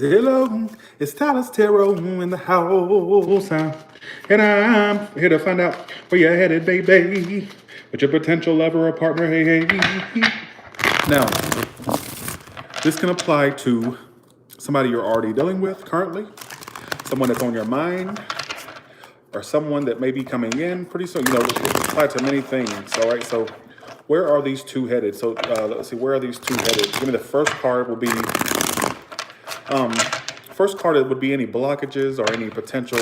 Hello, it's Tyler's Tarot in the house, and I'm here to find out where you're headed, baby, with your potential lover or partner. Hey. Now, this can apply to somebody you're already dealing with currently, someone that's on your mind, or someone that may be coming in pretty soon. You know, it applies to many things. All right, so where are these two headed? So let's see, where are these two headed? Give me the first card. Will be first card would be any blockages or any potential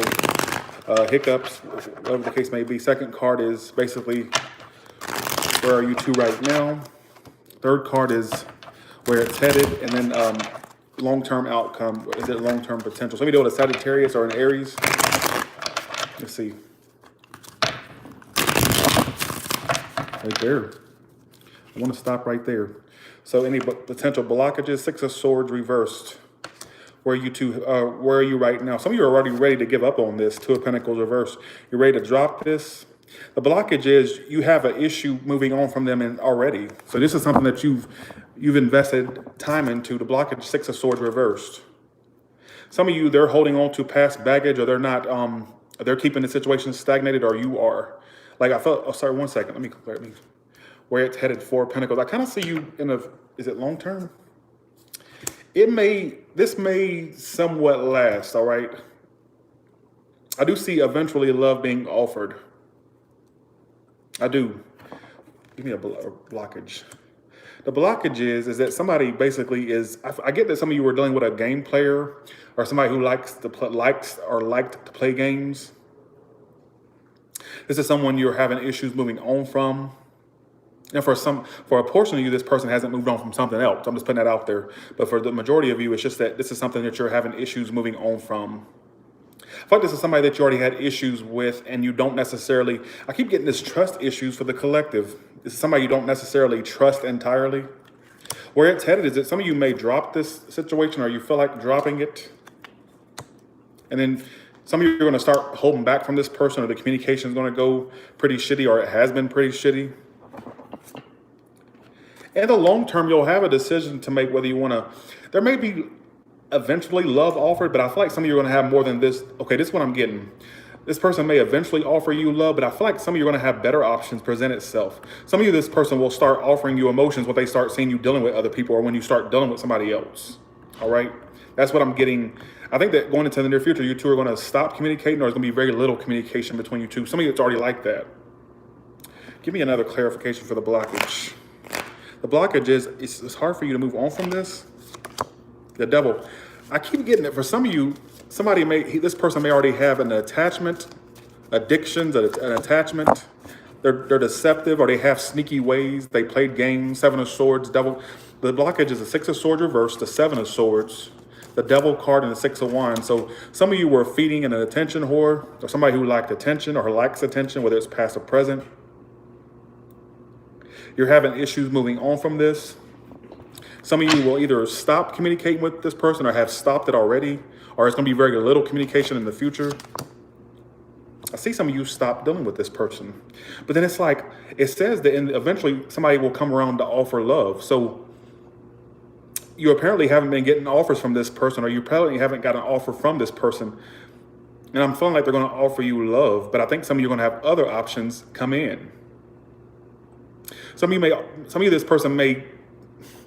hiccups, whatever the case may be. Second card is basically where are you two right now. Third card is where it's headed, and then long-term outcome. Is it long-term potential? So let me deal with a Sagittarius or an Aries. Let's see. Right there. I want to stop right there. So any potential blockages, Six of Swords reversed. Where you two, where are you right now? Some of you are already ready to give up on this. Two of Pentacles reversed. You're ready to drop this. The blockage is you have an issue moving on from them already. So this is something that you've invested time into. The blockage, Six of Swords reversed. Some of you, they're holding on to past baggage, or they're not. They're keeping the situation stagnated, or you are. Like I felt. Oh, sorry. 1 second. Let me. Where it's headed, Four of Pentacles. I kind of see you in a. Is it long term? This may somewhat last, all right? I do see eventually love being offered. I do. Give me a blockage. The blockage is that somebody basically is, I get that some of you were dealing with a game player or somebody who liked to play games. This is someone you're having issues moving on from. And for a portion of you, this person hasn't moved on from something else. I'm just putting that out there. But for the majority of you, it's just that this is something that you're having issues moving on from. I feel like this is somebody that you already had issues with, and you don't necessarily, I keep getting this trust issues for the collective. This is somebody you don't necessarily trust entirely. Where it's headed is that some of you may drop this situation, or you feel like dropping it. And then some of you are going to start holding back from this person, or the communication is going to go pretty shitty, or it has been pretty shitty. In the long term, you'll have a decision to make whether you want to, there may be eventually love offered, but I feel like some of you are going to have more than this. Okay, this is what I'm getting. This person may eventually offer you love, but I feel like some of you are going to have better options present itself. Some of you, this person will start offering you emotions when they start seeing you dealing with other people, or when you start dealing with somebody else. All right? That's what I'm getting. I think that going into the near future, you two are going to stop communicating, or there's going to be very little communication between you two. Some of you, it's already like that. Give me another clarification for the blockage. The blockage is, it's hard for you to move on from this. The Devil. I keep getting it. For some of you, this person may already have an attachment, addictions, an attachment. They're deceptive, or they have sneaky ways. They played games. Seven of Swords, Devil. The blockage is the Six of Swords reversed, the Seven of Swords, the Devil card, and the Six of Wands. So some of you were feeding an attention whore, or somebody who liked attention or likes attention, whether it's past or present. You're having issues moving on from this. Some of you will either stop communicating with this person, or have stopped it already, or it's going to be very little communication in the future. I see some of you stop dealing with this person. But then it's like, it says that eventually somebody will come around to offer love. So you apparently haven't been getting offers from this person, or you apparently haven't got an offer from this person. And I'm feeling like they're going to offer you love, but I think some of you are going to have other options come in. Some of you, this person may,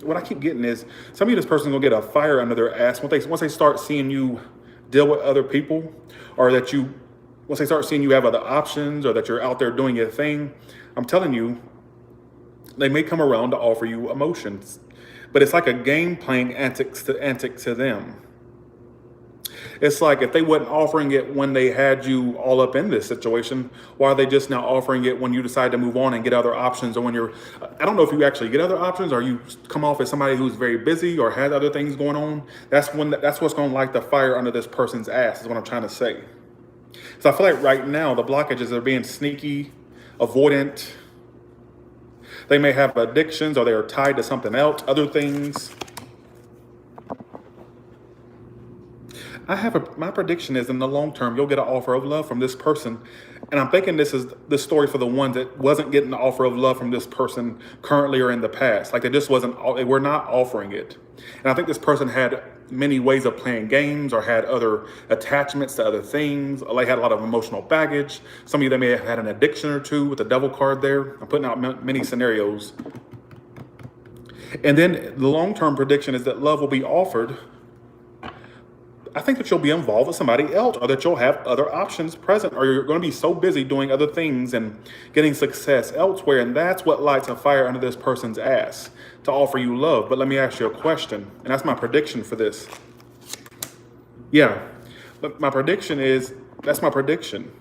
what I keep getting is, some of you, this person will get a fire under their ass once they start seeing you deal with other people, or once they start seeing you have other options, or that you're out there doing your thing. I'm telling you, they may come around to offer you emotions, but it's like a game playing antic to them. It's like if they wasn't offering it when they had you all up in this situation, why are they just now offering it when you decide to move on and get other options? Or when I don't know if you actually get other options, or you come off as somebody who's very busy or has other things going on. That's what's going to light the fire under this person's ass, is what I'm trying to say. So I feel like right now the blockages are being sneaky, avoidant. They may have addictions, or they are tied to something else, other things. My prediction is in the long term, you'll get an offer of love from this person. And I'm thinking this is the story for the ones that wasn't getting the offer of love from this person currently or in the past. Like they just wasn't, they were not offering it. And I think this person had many ways of playing games or had other attachments to other things. Or they had a lot of emotional baggage. Some of you, they may have had an addiction or two with the devil card there. I'm putting out many scenarios. And then the long-term prediction is that love will be offered. I think that you'll be involved with somebody else, or that you'll have other options present, or you're going to be so busy doing other things and getting success elsewhere. And that's what lights a fire under this person's ass to offer you love. But let me ask you a question, and that's my prediction for this. Yeah, but my prediction is, that's my prediction.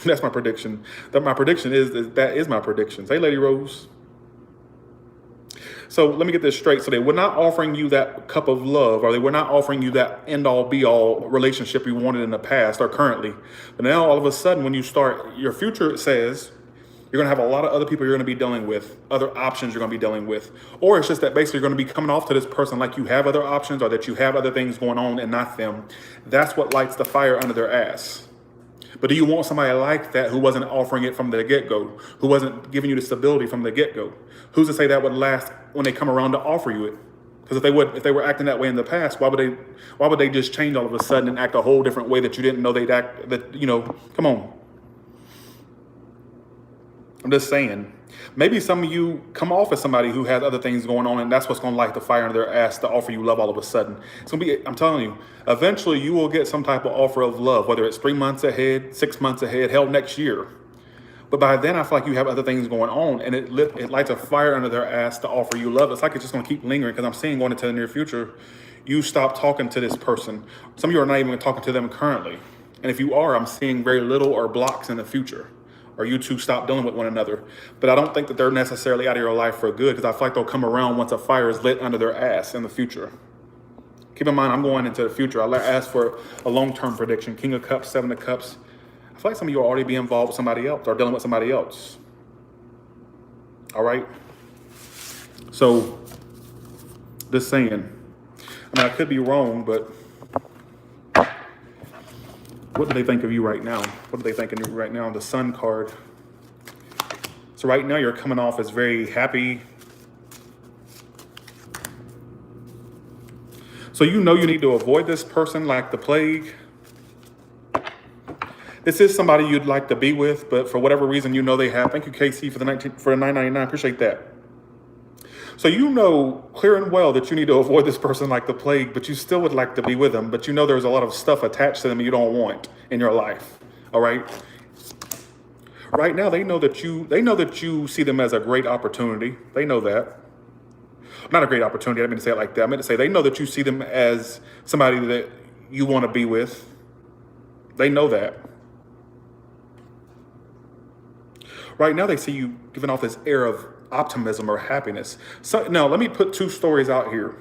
That's my prediction. That my prediction is that is my prediction. Hey, Lady Rose. So let me get this straight. So they were not offering you that cup of love, or they were not offering you that end-all be-all relationship you wanted in the past or currently. But now all of a sudden, when you start, your future says you're going to have a lot of other people you're going to be dealing with, other options you're going to be dealing with. Or it's just that basically you're going to be coming off to this person like you have other options, or that you have other things going on and not them. That's what lights the fire under their ass. But do you want somebody like that who wasn't offering it from the get-go, who wasn't giving you the stability from the get-go? Who's to say that would last when they come around to offer you it? Because if they were acting that way in the past, why would they just change all of a sudden and act a whole different way that you didn't know they'd act? Come on. I'm just saying. Maybe some of you come off as somebody who has other things going on, and that's what's going to light the fire under their ass to offer you love all of a sudden. It's going to be, I'm telling you, eventually you will get some type of offer of love, whether it's 3 months ahead, 6 months ahead, hell, next year. But by then, I feel like you have other things going on, and it lights a fire under their ass to offer you love. It's like it's just going to keep lingering, because I'm seeing going into the near future, you stop talking to this person. Some of you are not even talking to them currently. And if you are, I'm seeing very little or blocks in the future. Or you two stop dealing with one another. But I don't think that they're necessarily out of your life for good, because I feel like they'll come around once a fire is lit under their ass in the future. Keep in mind, I'm going into the future. I'll ask for a long-term prediction. King of Cups, Seven of Cups. I feel like some of you will already be involved with somebody else or dealing with somebody else. All right? So, just saying. I mean, I could be wrong, but what do they think of you right now? What are they thinking of you right now? The Sun card. So right now you're coming off as very happy. So you know you need to avoid this person like the plague. This is somebody you'd like to be with, but for whatever reason you know they have. Thank you, KC, for the $9.99. Appreciate that. So you know clear and well that you need to avoid this person like the plague, but you still would like to be with them. But you know there's a lot of stuff attached to them you don't want in your life. All right. Right now they know that you see them as a great opportunity. They know that. Not a great opportunity. I didn't mean to say it like that. I meant to say they know that you see them as somebody that you want to be with. They know that. Right now they see you giving off this air of optimism or happiness. So now let me put two stories out here.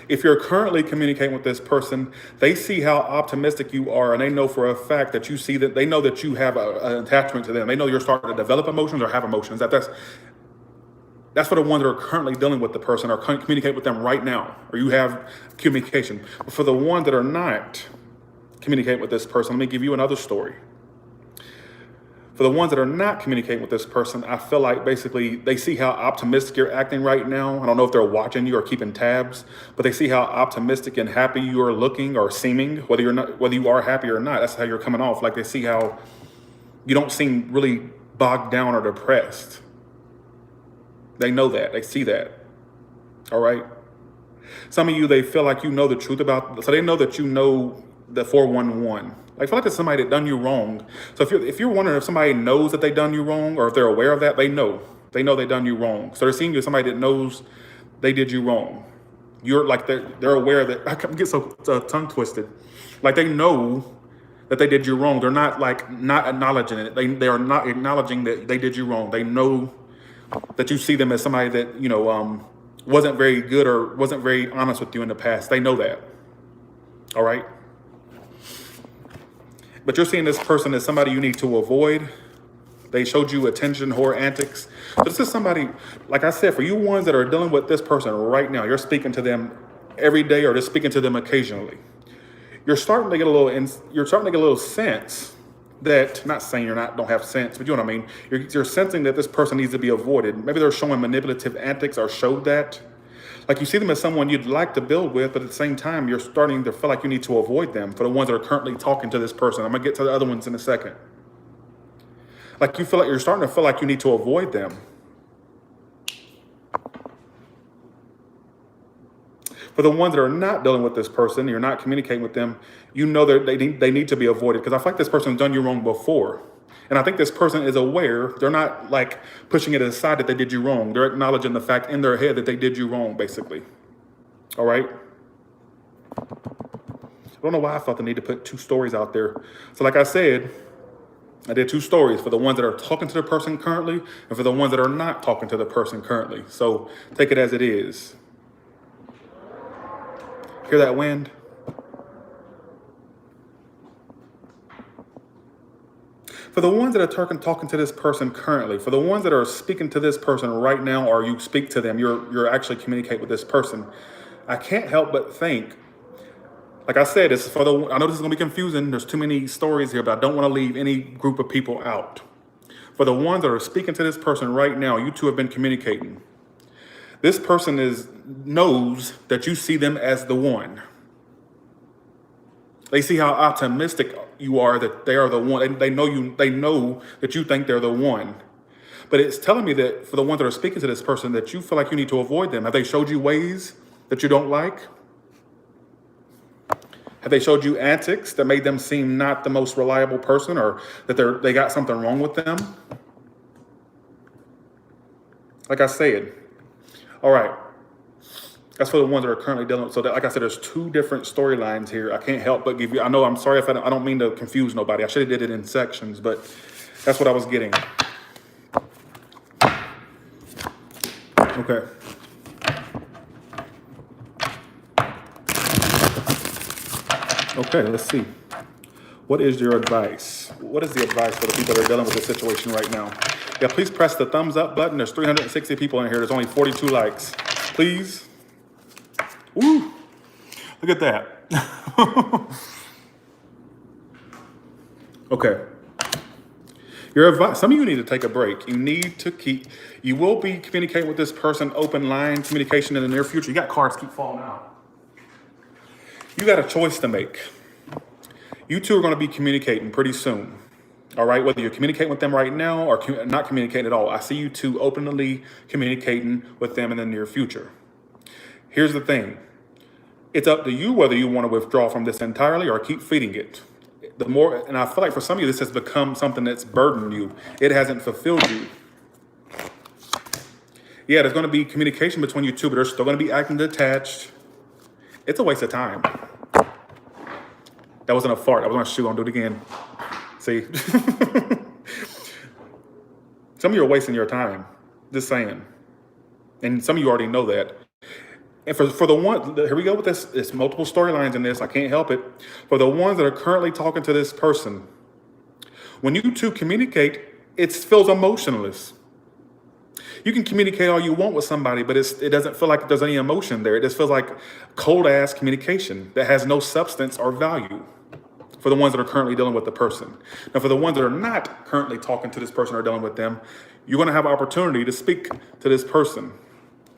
If you're currently communicating with this person, they see how optimistic you are, and they know for a fact that you see that they know that you have an attachment to them. They know you're starting to develop emotions or have emotions. That's for the ones that are currently dealing with the person or communicate with them right now, or you have communication. But for the ones that are not communicating with this person, let me give you another story. For the ones that are not communicating with this person, I feel like basically they see how optimistic you're acting right now. I don't know if they're watching you or keeping tabs, but they see how optimistic and happy you are looking or seeming, whether you are happy or not. That's how you're coming off. Like they see how you don't seem really bogged down or depressed. They know that. They see that. All right. Some of you, they feel like you know the truth about, so they know that you know the 411. I feel like it's somebody that done you wrong. So if you're wondering if somebody knows that they done you wrong, or if they're aware of that, they know they done you wrong. So they're seeing you as somebody that knows they did you wrong. You're like, they're aware that, I get so tongue twisted. Like they know that they did you wrong. They're not like not acknowledging it. They are not acknowledging that they did you wrong. They know that you see them as somebody that, wasn't very good or wasn't very honest with you in the past. They know that. All right. But you're seeing this person as somebody you need to avoid. They showed you attention, whore antics. So this is somebody, like I said, for you ones that are dealing with this person right now, you're speaking to them every day or just speaking to them occasionally. you're starting to get a little, you're starting to get a little sense that, not saying you're not, don't have sense, but you know what I mean? You're sensing that this person needs to be avoided. Maybe they're showing manipulative antics or showed that. Like you see them as someone you'd like to build with, but at the same time, you're starting to feel like you need to avoid them for the ones that are currently talking to this person. I'm gonna get to the other ones in a second. Like you feel like you're starting to feel like you need to avoid them. For the ones that are not dealing with this person, you're not communicating with them, you know that they need to be avoided, because I feel like this person's done you wrong before. And I think this person is aware. They're not like pushing it aside that they did you wrong. They're acknowledging the fact in their head that they did you wrong, basically. All right? I don't know why I felt the need to put 2 stories out there. So like I said, I did 2 stories for the ones that are talking to the person currently and for the ones that are not talking to the person currently. So take it as it is. Hear that wind? For the ones that are talking to this person currently, for the ones that are speaking to this person right now, or you speak to them, you're actually communicate with this person. I can't help but think, like I said, it's for the, I know this is gonna be confusing. There's too many stories here, but I don't want to leave any group of people out. For the ones that are speaking to this person right now, you two have been communicating. This person knows that you see them as the one. They see how optimistic you are that they are the one. They know that you think they're the one. But it's telling me that for the ones that are speaking to this person, that you feel like you need to avoid them. Have they showed you ways that you don't like? Have they showed you antics that made them seem not the most reliable person, or that they got something wrong with them? Like I said, all right. That's for the ones that are currently dealing with. So that, like I said, there's 2 different storylines here. I can't help but give you, I know, I'm sorry if I don't mean to confuse nobody. I should have did it in sections, but that's what I was getting. Okay. Okay, let's see. What is your advice? What is the advice for the people that are dealing with this situation right now? Yeah, please press the thumbs up button. There's 360 people in here. There's only 42 likes. Please. Woo! Look at that. Okay. Your advice, some of you need to take a break. You will be communicating with this person, open line communication in the near future. You got cards keep falling out. You got a choice to make. You two are going to be communicating pretty soon. All right, whether you're communicating with them right now or not communicating at all, I see you two openly communicating with them in the near future. Here's the thing. It's up to you whether you want to withdraw from this entirely or keep feeding it. The more, and I feel like for some of you, this has become something that's burdened you. It hasn't fulfilled you. Yeah, there's going to be communication between you two, but they're still going to be acting detached. It's a waste of time. That wasn't a fart. I was on a shoe. I'll do it again. See? Some of you are wasting your time. Just saying. And some of you already know that. And for the one, here we go with this. It's multiple storylines in this. I can't help it. For the ones that are currently talking to this person, when you two communicate, it feels emotionless. You can communicate all you want with somebody, but it doesn't feel like there's any emotion there. It just feels like cold ass communication that has no substance or value for the ones that are currently dealing with the person. Now, for the ones that are not currently talking to this person or dealing with them, you're going to have an opportunity to speak to this person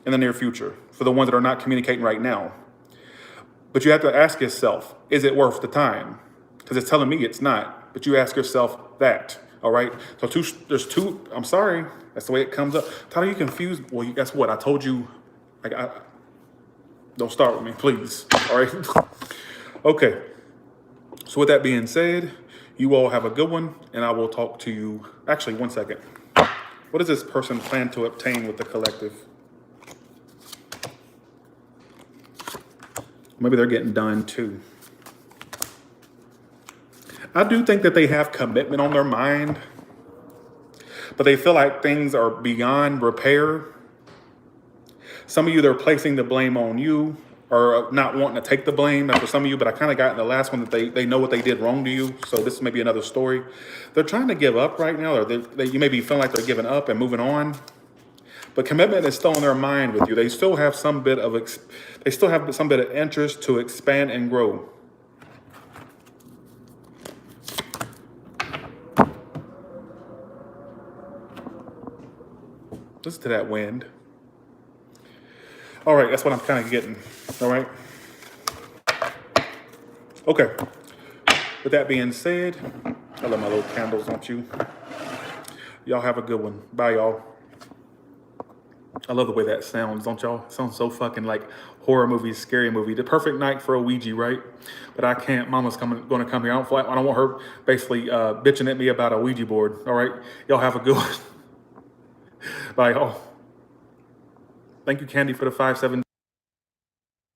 in the near future for the ones that are not communicating right now. But you have to ask yourself, is it worth the time? Because it's telling me it's not, but you ask yourself that, all right? So there's two, I'm sorry, that's the way it comes up. Tyler, you confused? Well, guess what? I told you, don't start with me, please, all right? Okay, so with that being said, you all have a good one, and I will talk to you, actually, one second. What does this person plan to obtain with the collective? Maybe they're getting done too. I do think that they have commitment on their mind, but they feel like things are beyond repair. Some of you, they're placing the blame on you or not wanting to take the blame. That's for some of you, but I kind of got in the last one that they know what they did wrong to you. So this may be another story. They're trying to give up right now, or you may be feeling like they're giving up and moving on. But commitment is still on their mind with you. They still have some bit of interest to expand and grow. to that wind. All right, that's what I'm kind of getting. All right. Okay. With that being said, I love my little candles, don't you? Y'all have a good one. Bye, y'all. I love the way that sounds, don't y'all? It sounds so fucking like horror movie, scary movie. The perfect night for a Ouija, right? But I can't. Mama's going to come here. I don't want her basically bitching at me about a Ouija board. All right? Y'all have a good one. Bye, y'all. Thank you, Candy, for the 5-7.